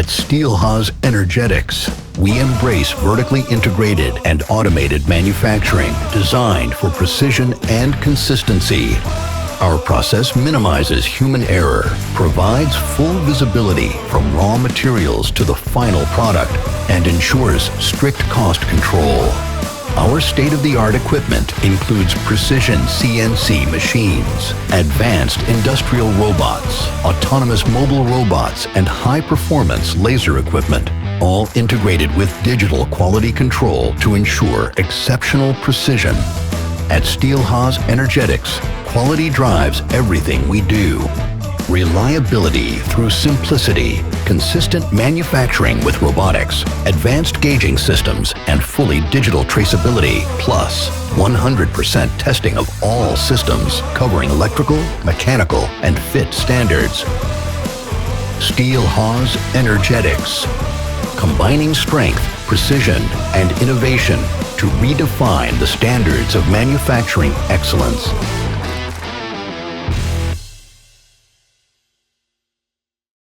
At Steelhaus Energetics, we embrace vertically integrated and automated manufacturing designed for precision and consistency. Our process minimizes human error, provides full visibility from raw materials to the final product, and ensures strict cost control. Our state-of-the-art equipment includes precision CNC machines, advanced industrial robots, autonomous mobile robots, and high-performance laser equipment, all integrated with digital quality control to ensure exceptional precision. At Steelhaus Energetics, quality drives everything we do. Reliability through simplicity, consistent manufacturing with robotics, advanced gauging systems, and fully digital traceability, plus 100% testing of all systems covering electrical, mechanical, and fit standards. Steelhaus Energetics, combining strength, precision, and innovation to redefine the standards of manufacturing excellence.